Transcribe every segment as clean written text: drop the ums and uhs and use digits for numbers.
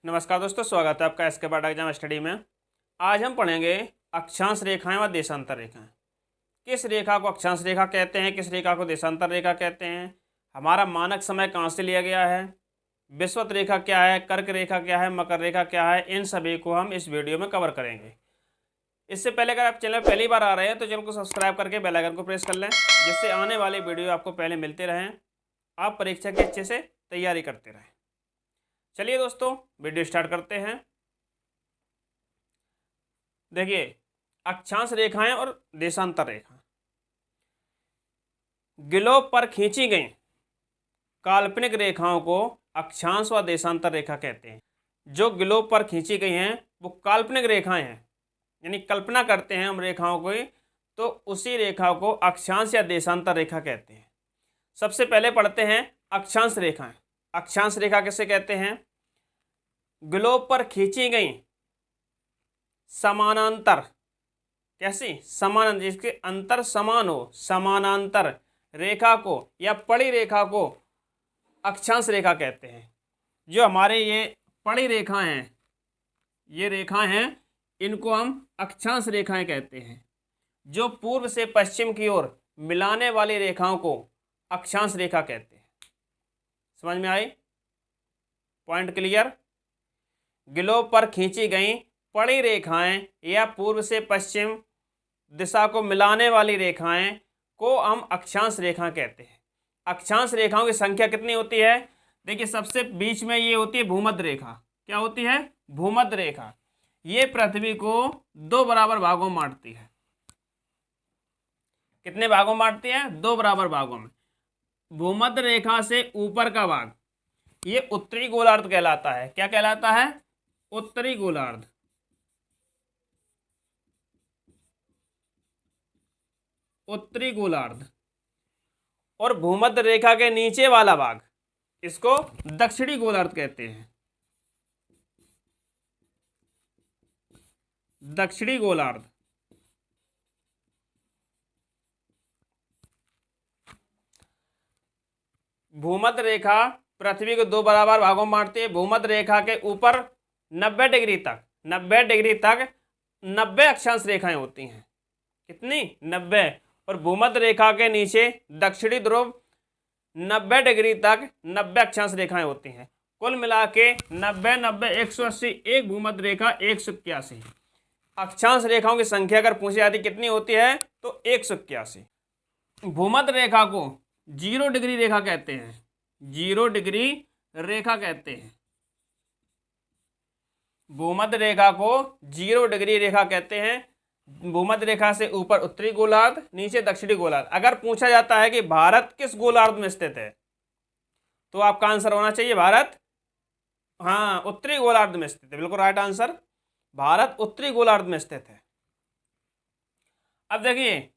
नमस्कार दोस्तों, स्वागत है आपका एसके पार्ट एग्जाम स्टडी में। आज हम पढ़ेंगे अक्षांश रेखाएं व देशांतर रेखाएं। किस रेखा को अक्षांश रेखा कहते हैं, किस रेखा को देशांतर रेखा कहते हैं, हमारा मानक समय कहाँ से लिया गया है, विषुवत रेखा क्या है, कर्क रेखा क्या है, मकर रेखा क्या है, इन सभी को हम इस वीडियो में कवर करेंगे। इससे पहले अगर आप चैनल पहली बार आ रहे हैं तो चैनल को सब्सक्राइब करके बेल आइकन को प्रेस कर लें, जिससे आने वाले वीडियो आपको पहले मिलते रहें, आप परीक्षा की अच्छे से तैयारी करते रहें। चलिए दोस्तों, वीडियो स्टार्ट करते हैं। देखिए, अक्षांश रेखाएं और देशांतर रेखा गिलोब पर खींची गई काल्पनिक रेखाओं को अक्षांश व देशांतर रेखा कहते हैं। जो गिलोब पर खींची गई हैं वो काल्पनिक रेखाएं हैं, यानी कल्पना करते हैं हम रेखाओं को, तो उसी रेखा को अक्षांश या देशांतर रेखा कहते हैं। सबसे पहले पढ़ते हैं अक्षांश रेखाएं। अक्षांश रेखा किसे कहते हैं? ग्लोब पर खींची गई समानांतर, कैसी? समानांतर, जिसके अंतर समान हो, समानांतर रेखा को या पड़ी रेखा को अक्षांश रेखा कहते हैं। जो हमारे ये पड़ी रेखाएं हैं, ये रेखाएं हैं, इनको हम अक्षांश रेखाएं कहते हैं। जो पूर्व से पश्चिम की ओर मिलाने वाली रेखाओं को अक्षांश रेखा कहते हैं। समझ में आई? Point clear? गिलोब पर खींची गई पड़ी रेखाएं या पूर्व से पश्चिम दिशा को मिलाने वाली रेखाएं को हम अक्षांश रेखा कहते हैं। अक्षांश रेखाओं की संख्या कितनी होती है? देखिए, सबसे बीच में ये होती है भूमध्य रेखा। क्या होती है? भूमध्य रेखा। ये पृथ्वी को दो बराबर भागों में बांटती है। कितने भागों में बांटती है? दो बराबर भागों में। भूमध्य रेखा से ऊपर का भाग ये उत्तरी गोलार्ध कहलाता है। क्या कहलाता है? उत्तरी गोलार्ध। उत्तरी गोलार्ध। और भूमध्य रेखा के नीचे वाला भाग, इसको दक्षिणी गोलार्ध कहते हैं। दक्षिणी गोलार्ध। भूमध्य रेखा पृथ्वी को दो बराबर भागों में बांटती है। भूमध्य रेखा के ऊपर 90 डिग्री तक 90 अक्षांश रेखाएं होती हैं। कितनी? 90। और भूमध्य रेखा के नीचे दक्षिणी ध्रुव 90 डिग्री तक 90 अक्षांश रेखाएं होती हैं। कुल मिला के 90 90 180, एक भूमध्य रेखा 181। अक्षांश रेखाओं की संख्या अगर पूछी जाती कितनी होती है तो 181। भूमध्य रेखा को 0 डिग्री रेखा कहते हैं। 0 डिग्री रेखा कहते हैं। भूमध्य रेखा को 0 डिग्री रेखा कहते हैं। भूमध्य रेखा से ऊपर उत्तरी गोलार्ध, नीचे दक्षिणी गोलार्ध। अगर पूछा जाता है कि भारत किस गोलार्ध में स्थित है, तो आपका आंसर होना चाहिए भारत, हाँ, उत्तरी गोलार्ध में स्थित है। बिल्कुल राइट आंसर, भारत उत्तरी गोलार्ध में स्थित है। अब देखिए,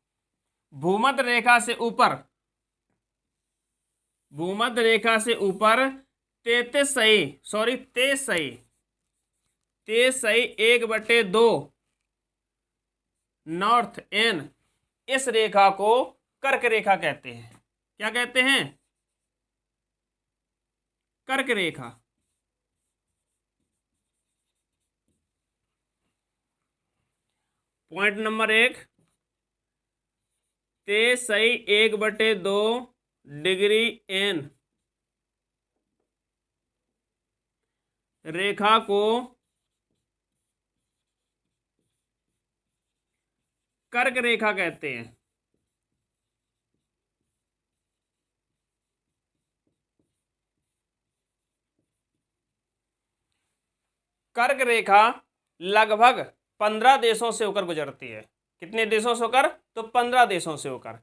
भूमध्य रेखा से ऊपर, भूमध्य रेखा से ऊपर 23/1/2 नॉर्थ एन, इस रेखा को कर्क रेखा कहते हैं। क्या कहते हैं? कर्क रेखा। पॉइंट नंबर 1, 23/1/2 डिग्री एन रेखा को कर्क रेखा कहते हैं। कर्क रेखा लगभग 15 देशों से होकर गुजरती है। कितने देशों से होकर? तो 15 देशों से होकर।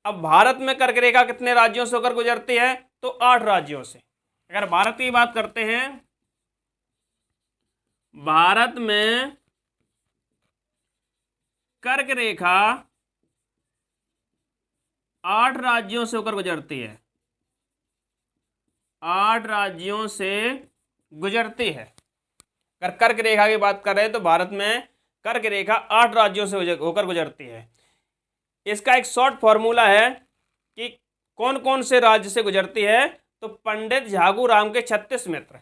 अब भारत में कर्क रेखा कितने राज्यों से होकर गुजरती है? तो 8 राज्यों से। अगर भारत की बात करते हैं, भारत में कर्क रेखा 8 राज्यों से होकर गुजरती है। 8 राज्यों से गुजरती है। अगर कर्क रेखा की बात कर रहे हैं तो भारत में कर्क रेखा 8 राज्यों से होकर गुजरती है। इसका एक शॉर्ट फॉर्मूला है कि कौन कौन से राज्य से गुजरती है, तो पंडित झागू राम के 36 मित्र।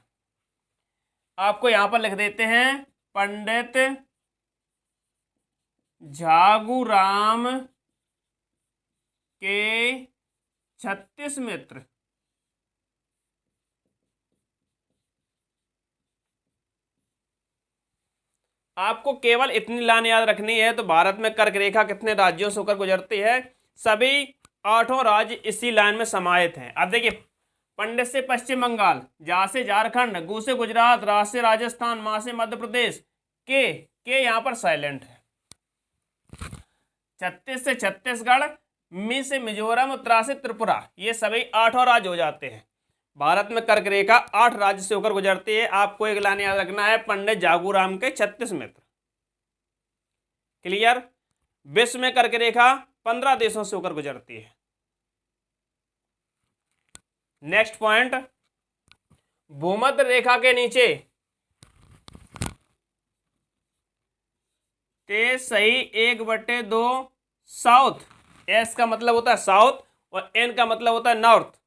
आपको यहां पर लिख देते हैं पंडित झागूराम के 36 मित्र। आपको केवल इतनी लाइन याद रखनी है। तो भारत में कर्क रेखा कितने राज्यों से होकर गुजरती है? सभी 8 राज्य इसी लाइन में समाहित हैं। अब देखिए, पंडित से पश्चिम बंगाल, जा से झारखंड, गु से गुजरात, रा से राजस्थान, मा से मध्य प्रदेश, के यहां पर साइलेंट है। 36 से छत्तीसगढ़, मी से मिजोरम, त्रा से त्रिपुरा, ये सभी 8 राज्य हो जाते हैं। भारत में कर्क रेखा 8 राज्य से होकर गुजरती है। आपको एक लाइन याद रखना है, पंडित झागूराम के 36 मित्र। क्लियर? विश्व में कर्क रेखा 15 देशों से होकर गुजरती है। नेक्स्ट पॉइंट, भूमध्य रेखा के नीचे ते सही 1/2 साउथ, एस का मतलब होता है साउथ और एन का मतलब होता है नॉर्थ।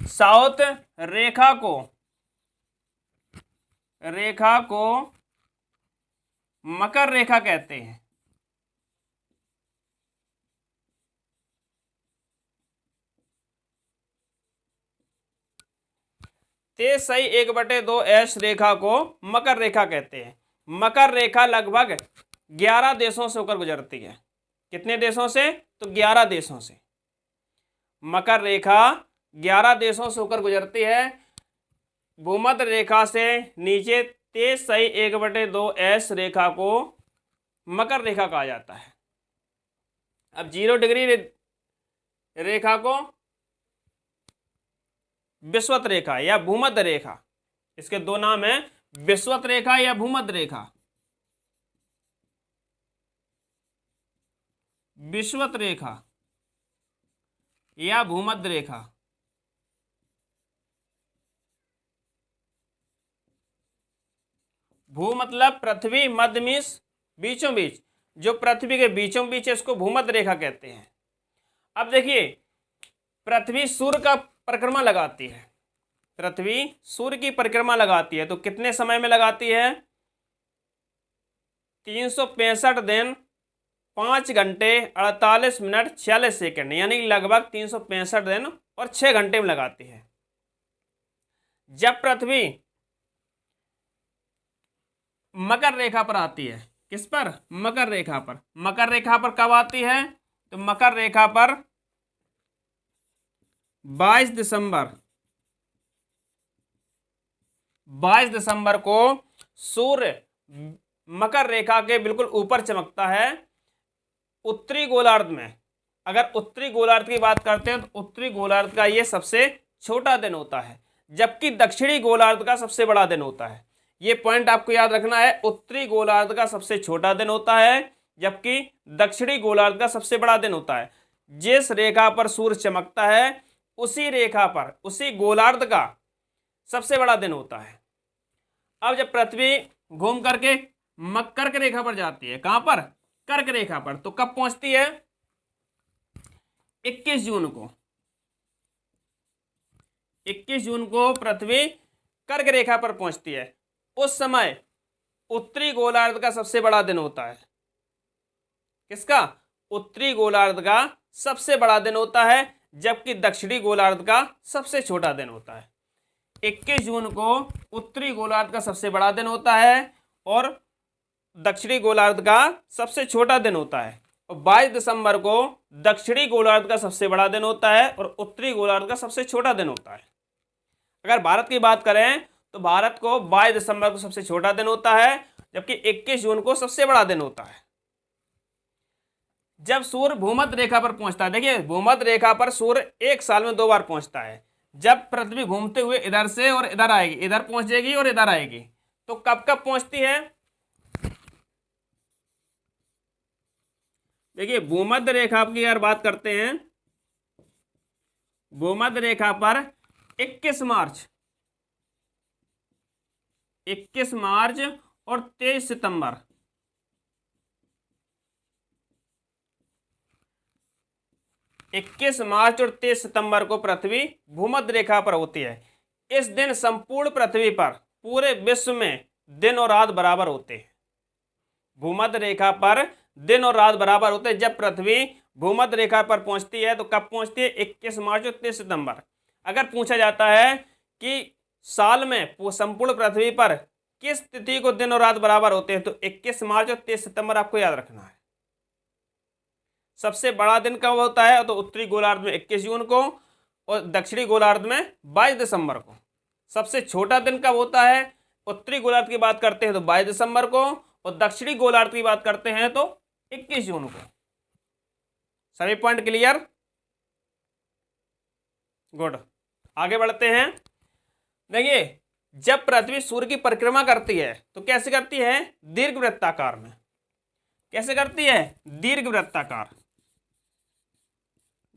साउथ रेखा को मकर रेखा कहते हैं। ते सही 1/2 एस रेखा को मकर रेखा कहते हैं। मकर रेखा लगभग 11 देशों से होकर गुजरती है। कितने देशों से? तो 11 देशों से। मकर रेखा 11 देशों से होकर गुजरती है। भूमध्य रेखा से नीचे ते सही 1/2 एस रेखा को मकर रेखा कहा जाता है। अब 0 डिग्री रेखा को विषुवत रेखा या भूमध्य रेखा, इसके दो नाम हैं, विषुवत रेखा या भूमध्य रेखा। विषुवत रेखा या भूमध्य रेखा। भू मतलब पृथ्वी, मध्य मीन्स बीचों बीच, जो पृथ्वी के बीचों बीच है इसको भूमध्य रेखा कहते हैं। अब देखिए, पृथ्वी सूर्य का परिक्रमा लगाती है। पृथ्वी सूर्य की परिक्रमा लगाती है, तो कितने समय में लगाती है? 365 दिन 5 घंटे 48 मिनट 46 सेकंड, यानी लगभग 365 दिन और 6 घंटे में लगाती है। जब पृथ्वी मकर रेखा पर आती है, किस पर? मकर रेखा पर। मकर रेखा पर कब आती है? तो मकर रेखा पर 22 दिसंबर को सूर्य मकर रेखा के बिल्कुल ऊपर चमकता है। उत्तरी गोलार्ध में, अगर उत्तरी गोलार्ध की बात करते हैं तो उत्तरी गोलार्ध का यह सबसे छोटा दिन होता है, जबकि दक्षिणी गोलार्ध का सबसे बड़ा दिन होता है। ये पॉइंट आपको याद रखना है, उत्तरी गोलार्ध का सबसे छोटा दिन होता है, जबकि दक्षिणी गोलार्ध का सबसे बड़ा दिन होता है। जिस रेखा पर सूर्य चमकता है उसी रेखा पर, उसी गोलार्ध का सबसे बड़ा दिन होता है। अब जब पृथ्वी घूम करके कर्क रेखा पर जाती है, कहां पर? कर्क रेखा पर, तो कब पहुंचती है? 21 जून को। 21 जून को पृथ्वी कर्क रेखा पर पहुंचती है। उस समय उत्तरी गोलार्ध का सबसे बड़ा दिन होता है। किसका? उत्तरी गोलार्ध का सबसे बड़ा दिन होता है, जबकि दक्षिणी गोलार्ध का सबसे छोटा दिन होता है। 21 जून को उत्तरी गोलार्ध का सबसे बड़ा दिन होता है और दक्षिणी गोलार्ध का सबसे छोटा दिन होता है। और 22 दिसंबर को दक्षिणी गोलार्ध का सबसे बड़ा दिन होता है और उत्तरी गोलार्ध का सबसे छोटा दिन होता है। अगर भारत की बात करें तो भारत को 22 दिसंबर को सबसे छोटा दिन होता है, जबकि 21 जून को सबसे बड़ा दिन होता है। जब सूर्य भूमध्य रेखा पर पहुंचता है, देखिए भूमध्य रेखा पर सूर्य 1 साल में 2 बार पहुंचता है। जब पृथ्वी घूमते हुए इधर से और इधर आएगी, इधर पहुंचेगी और इधर आएगी, तो कब कब पहुंचती है? देखिए भूमध्य रेखा की अगर बात करते हैं, भूमध्य रेखा पर 21 मार्च और 23 सितंबर, 21 मार्च और 23 सितंबर को पृथ्वी भूमध्य रेखा पर होती है। इस दिन संपूर्ण पृथ्वी पर पूरे विश्व में दिन और रात बराबर होते हैं। भूमध्य रेखा पर दिन और रात बराबर होते हैं। जब पृथ्वी भूमध्य रेखा पर पहुंचती है तो कब पहुंचती है? 21 मार्च और 30 सितंबर। अगर पूछा जाता है कि साल में संपूर्ण पृथ्वी पर किस तिथि को दिन और रात बराबर होते हैं, तो 21 मार्च और 30 सितंबर आपको याद रखना है। सबसे बड़ा दिन कब होता है? तो उत्तरी गोलार्ध में 21 जून को और दक्षिणी गोलार्ध में 22 दिसंबर को। सबसे छोटा दिन कब होता है? उत्तरी गोलार्ध की बात करते हैं तो 22 दिसंबर को, और दक्षिणी गोलार्ध की बात करते हैं तो 21 जून को। सभी पॉइंट क्लियर? गुड। आगे बढ़ते हैं। देखिए, जब पृथ्वी सूर्य की परिक्रमा करती है तो कैसे करती है? दीर्घवृत्ताकार में। कैसे करती है? दीर्घवृत्ताकार।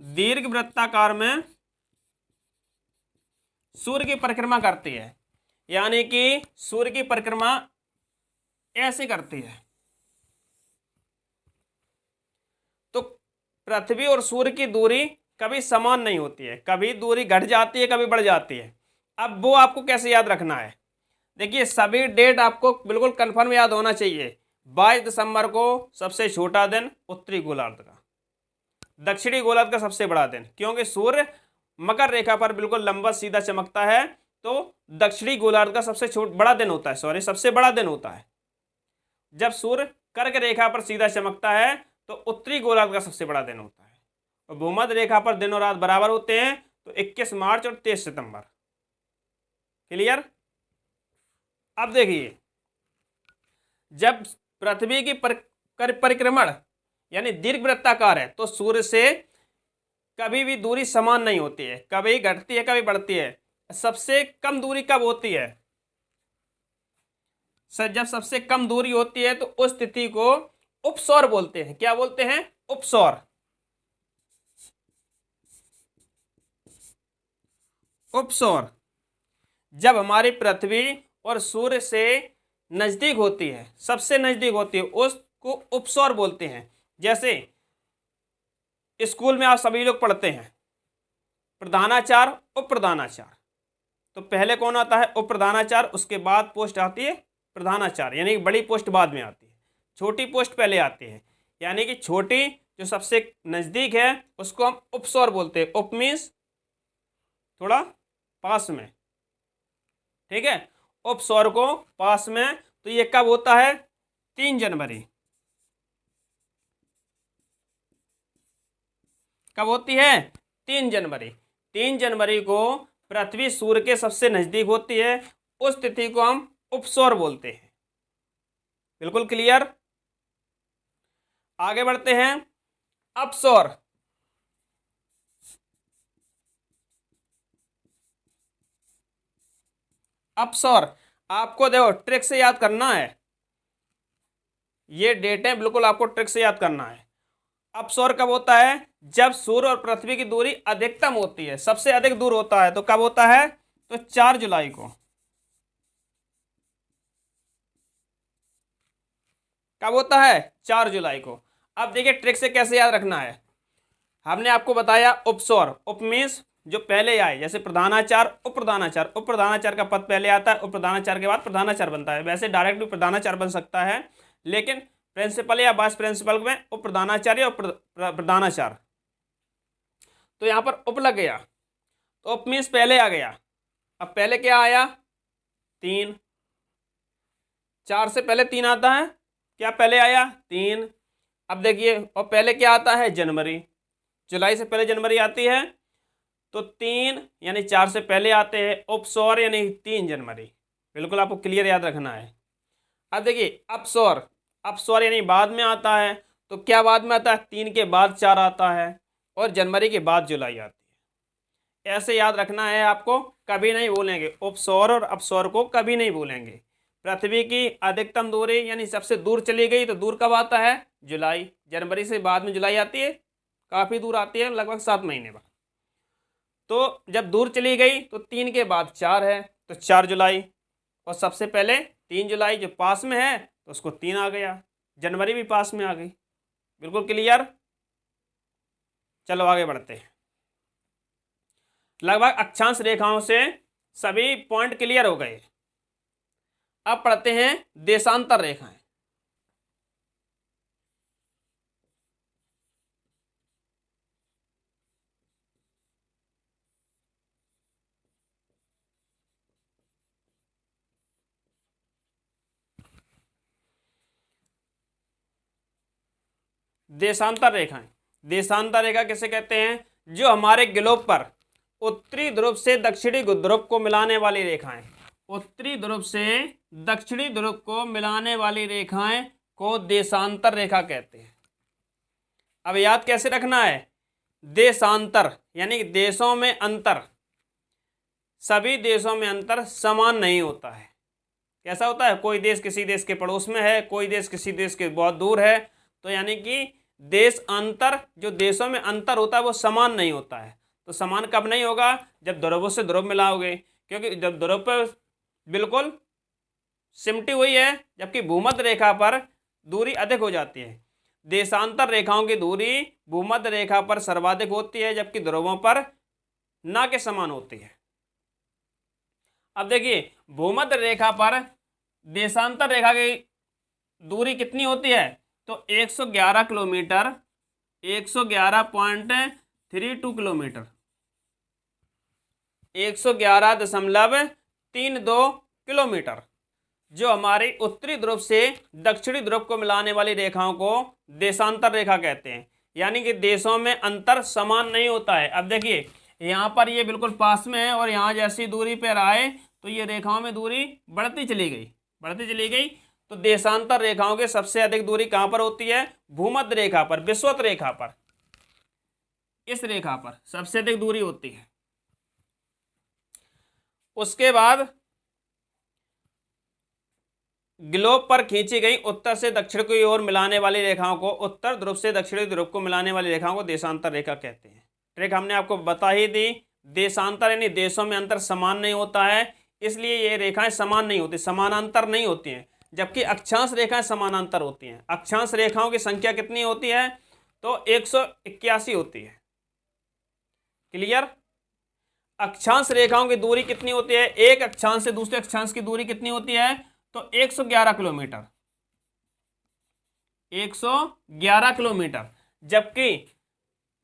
दीर्घवृत्ताकार में सूर्य की परिक्रमा करती है, यानी कि सूर्य की परिक्रमा ऐसे करती है। तो पृथ्वी और सूर्य की दूरी कभी समान नहीं होती है, कभी दूरी घट जाती है, कभी बढ़ जाती है। अब वो आपको कैसे याद रखना है? देखिए, सभी डेट आपको बिल्कुल कंफर्म याद होना चाहिए। 22 दिसंबर को सबसे छोटा दिन उत्तरी गोलार्ध का, दक्षिणी गोलार्ध का सबसे बड़ा दिन, क्योंकि सूर्य मकर रेखा पर बिल्कुल लंबा सीधा चमकता है, तो दक्षिणी गोलार्ध का सबसे बड़ा दिन होता है, सबसे बड़ा दिन होता है। जब सूर्य कर्क रेखा पर सीधा चमकता है तो उत्तरी गोलार्ध का सबसे बड़ा दिन होता है। और भूमध्य रेखा पर दिन और रात बराबर होते हैं तो 21 मार्च और 23 सितंबर। क्लियर? अब देखिए, जब पृथ्वी की परिक्रमण यानी दीर्घवृत्ताकार है तो सूर्य से कभी भी दूरी समान नहीं होती है, कभी घटती है, कभी बढ़ती है। सबसे कम दूरी कब होती है? जब सबसे कम दूरी होती है तो उस तिथि को उपसौर बोलते हैं। क्या बोलते हैं? उपसौर। उपसौर जब हमारी पृथ्वी और सूर्य से नजदीक होती है, सबसे नजदीक होती है, उसको उपसौर बोलते हैं। जैसे स्कूल में आप सभी लोग पढ़ते हैं प्रधानाचार्य, उप प्रधानाचार्य। तो पहले कौन आता है? उप प्रधानाचार्य, उसके बाद पोस्ट आती है प्रधानाचार्य, यानी कि बड़ी पोस्ट बाद में आती है, छोटी पोस्ट पहले आती है। यानी कि छोटी जो सबसे नजदीक है उसको हम उपसौर बोलते हैं। उप मीन्स थोड़ा पास में, ठीक है। उपसौर को पास में, तो ये कब होता है? 3 जनवरी। कब होती है? 3 जनवरी। 3 जनवरी को पृथ्वी सूर्य के सबसे नजदीक होती है, उस तिथि को हम उपसौर बोलते हैं। बिल्कुल क्लियर? आगे बढ़ते हैं। अपसौर। अपसौर आपको देखो ट्रिक से याद करना है, ये डेटें बिल्कुल आपको ट्रिक से याद करना है। अपसौर कब होता है? जब सूर्य और पृथ्वी की दूरी अधिकतम होती है, सबसे अधिक दूर होता है। तो कब होता है? तो 4 जुलाई को। कब होता है? 4 जुलाई को। अब देखिए ट्रिक से कैसे याद रखना है। हमने आपको बताया उपसौर, उप मीन्स जो पहले आए, जैसे प्रधानाचार्य, उप प्रधानाचार्य। उप प्रधानाचार्य का पद पहले आता है, उप प्रधानाचार्य के बाद प्रधानाचार्य बनता है। वैसे डायरेक्ट भी प्रधानाचार्य बन सकता है, लेकिन प्रिंसिपल या वाइस प्रिंसिपल में उप प्रधानाचार्य और प्रधानाचार्य। तो यहां पर उप लग गया, तो उप मीन्स पहले आ गया। अब पहले क्या आया? 3। 4 से पहले 3 आता है, क्या पहले आया? 3। अब देखिए, और पहले क्या आता है? जनवरी। जुलाई से पहले जनवरी आती है, तो 3 यानी 4 से पहले आते हैं। उपसौर यानी 3 जनवरी। बिल्कुल आपको क्लियर याद रखना है। अब देखिए अपसौर, अपसौर यानी बाद में आता है, तो क्या बाद में आता है? 3 के बाद 4 आता है, और जनवरी के बाद जुलाई आती है। ऐसे याद रखना है आपको, कभी नहीं भूलेंगे। उपसौर और अपसौर को कभी नहीं भूलेंगे। पृथ्वी की अधिकतम दूरी यानी सबसे दूर चली गई, तो दूर कब आता है? जुलाई। जनवरी से बाद में जुलाई आती है, काफ़ी दूर आती है, लगभग 7 महीने बाद। तो जब दूर चली गई तो 3 के बाद 4 है, तो 4 जुलाई। और सबसे पहले 3 जुलाई जो पास में है तो उसको 3 आ गया। जनवरी भी पास में आ गई। बिल्कुल क्लियर? चलो आगे बढ़ते हैं। लगभग अक्षांश रेखाओं से सभी पॉइंट क्लियर हो गए। अब पढ़ते हैं देशांतर रेखाएं। देशांतर रेखाएं, देशांतर रेखा किसे कहते हैं? जो हमारे ग्लोब पर उत्तरी ध्रुव से दक्षिणी ध्रुव को मिलाने वाली रेखाएं, उत्तरी ध्रुव से दक्षिणी ध्रुव को मिलाने वाली रेखाएं को देशांतर रेखा कहते हैं। अब याद कैसे रखना है? देशांतर यानी कि देशों में अंतर, सभी देशों में अंतर समान नहीं होता है। कैसा होता है? कोई देश किसी देश के पड़ोस में है, कोई देश किसी देश के बहुत दूर है, तो यानी कि देश अंतर, जो देशों में अंतर होता है वो समान नहीं होता है। तो समान कब नहीं होगा? जब ध्रुवों से ध्रुव मिलाओगे, क्योंकि जब ध्रुव पर बिल्कुल सिमटी हुई है, जबकि भूमध्य रेखा पर दूरी अधिक हो जाती है। देशांतर रेखाओं की दूरी भूमध्य रेखा पर सर्वाधिक होती है, जबकि ध्रुवों पर ना के समान होती है। अब देखिए, भूमध्य रेखा पर देशांतर रेखा की दूरी कितनी होती है? तो 111 किलोमीटर, 111.32 किलोमीटर, 111.32 किलोमीटर। जो हमारी उत्तरी ध्रुव से दक्षिणी ध्रुव को मिलाने वाली रेखाओं को देशांतर रेखा कहते हैं। यानी कि देशों में अंतर समान नहीं होता है। अब देखिए, यहाँ पर ये बिल्कुल पास में है और यहाँ जैसी दूरी पर आए तो ये रेखाओं में दूरी बढ़ती चली गई, बढ़ती चली गई। तो देशांतर रेखाओं की सबसे अधिक दूरी कहाँ पर होती है? भूमध्य रेखा पर, विषुवत रेखा पर, इस रेखा पर सबसे अधिक दूरी होती है। उसके बाद ग्लोब पर खींची गई उत्तर से दक्षिण की ओर मिलाने वाली रेखाओं को, उत्तर ध्रुव से दक्षिणी ध्रुव को मिलाने वाली रेखाओं को देशांतर रेखा कहते हैं। ट्रिक हमने आपको बता ही दी। देशांतर यानी देशों में अंतर समान नहीं होता है, इसलिए ये रेखाएं समान नहीं होती, समानांतर नहीं होती हैं। जबकि अक्षांश रेखाएं समानांतर होती हैं। अक्षांश रेखाओं की संख्या कितनी होती है? तो 181 होती है। क्लियर? अक्षांश रेखाओं की दूरी कितनी होती है? एक अक्षांश से दूसरे अक्षांश की दूरी कितनी होती है? तो 111 किलोमीटर, 111 किलोमीटर। जबकि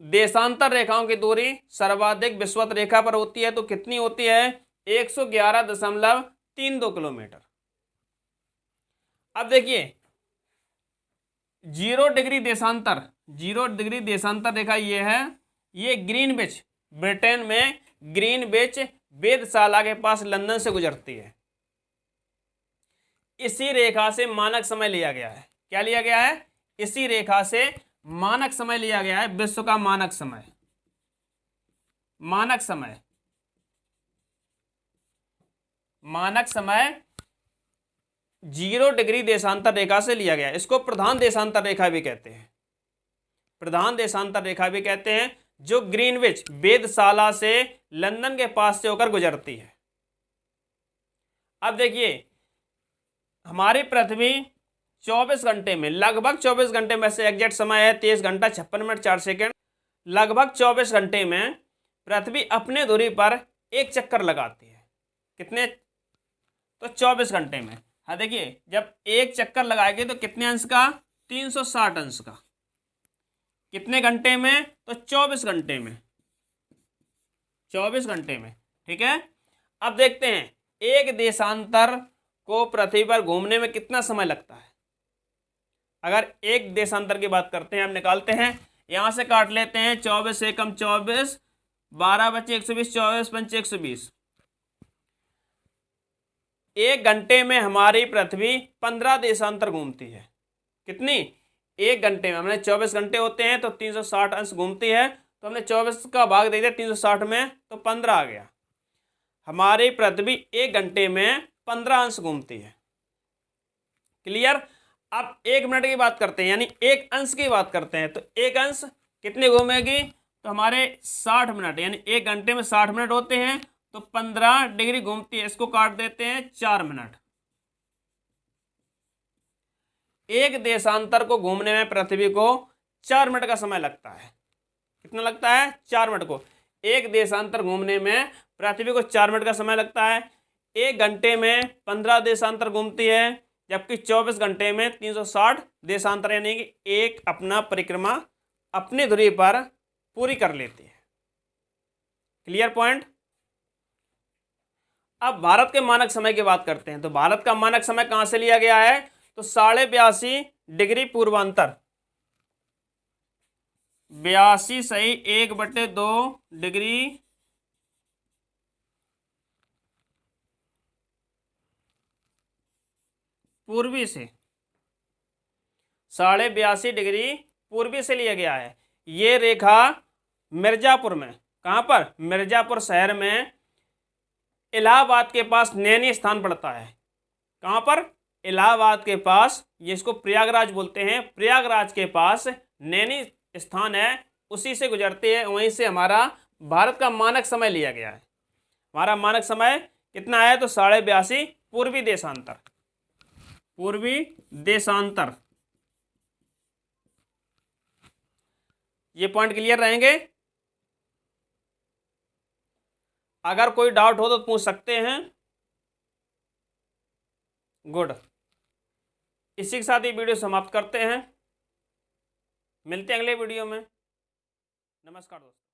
देशांतर रेखाओं की दूरी सर्वाधिक विषुवत रेखा पर होती है, तो कितनी होती है? 111.32 किलोमीटर। अब देखिए, 0 डिग्री देशांतर, 0 डिग्री देशांतर रेखा ये है, ये ग्रीनविच, ब्रिटेन में ग्रीनविच वेधशाला के पास लंदन से गुजरती है। इसी रेखा से मानक समय लिया गया है। क्या लिया गया है? इसी रेखा से मानक समय लिया गया है, विश्व का मानक समय, मानक समय, मानक समय 0 डिग्री देशांतर रेखा से लिया गया। इसको प्रधान देशांतर रेखा भी कहते हैं, प्रधान देशांतर रेखा भी कहते हैं, जो ग्रीनविच वेधशाला से लंदन के पास से होकर गुजरती है। अब देखिए, हमारी पृथ्वी 24 घंटे में, लगभग 24 घंटे में से एग्जैक्ट समय है 23 घंटा 56 मिनट 4 सेकेंड, लगभग 24 घंटे में पृथ्वी अपने धुरी पर एक चक्कर लगाती है। कितने? तो 24 घंटे में। हाँ देखिए, जब एक चक्कर लगाएगी तो कितने अंश का? 360 अंश का। कितने घंटे में? तो 24 घंटे में, 24 घंटे में। ठीक है। अब देखते हैं, एक देशांतर को पृथ्वी पर घूमने में कितना समय लगता है। अगर एक देशांतर की बात करते हैं, हम निकालते हैं, यहां से काट लेते हैं, 24 एकम 24, 12 बचे 120, 24 पंचे 120। एक घंटे में हमारी पृथ्वी 15 देशांतर घूमती है। कितनी? एक घंटे में। हमने 24 घंटे होते हैं तो 360 अंश घूमती है, तो हमने 24 का भाग दे दिया 360 में, तो 15 आ गया। हमारी पृथ्वी एक घंटे में 15 अंश घूमती है। क्लियर? अब 1 मिनट की बात करते हैं, यानी एक अंश की बात करते हैं, तो एक अंश कितने घूमेगी? तो हमारे 60 मिनट, यानी एक घंटे में 60 मिनट होते हैं, तो 15 डिग्री घूमती है। इसको काट देते हैं 4 मिनट। एक देशांतर को घूमने में पृथ्वी को 4 मिनट का समय लगता है। कितना लगता है? 4 मिनट को। एक देशांतर घूमने में पृथ्वी को 4 मिनट का समय लगता है। 1 घंटे में 15 देशांतर घूमती है, जबकि 24 घंटे में 360 देशांतर, यानी कि एक अपना परिक्रमा अपनी धुरी पर पूरी कर लेती है। Clear point. अब भारत के मानक समय की बात करते हैं। तो भारत का मानक समय कहां से लिया गया है? तो 82.5 डिग्री पूर्वांतर, 82 सही 1/2 डिग्री पूर्वी से, 82.5 डिग्री पूर्वी से लिया गया है। ये रेखा मिर्जापुर में, कहां पर? मिर्जापुर शहर में इलाहाबाद के पास नैनी स्थान पड़ता है। कहां पर? इलाहाबाद के पास, ये इसको प्रयागराज बोलते हैं, प्रयागराज के पास नैनी स्थान है, उसी से गुजरते हैं, वहीं से हमारा भारत का मानक समय लिया गया है। हमारा मानक समय कितना है? तो 82.5 पूर्वी देशांतर, पूर्वी देशांतर। ये पॉइंट क्लियर रहेंगे। अगर कोई डाउट हो तो पूछ सकते हैं। गुड। इसी के साथ ये वीडियो समाप्त करते हैं। मिलते हैं अगले वीडियो में। नमस्कार दोस्तों।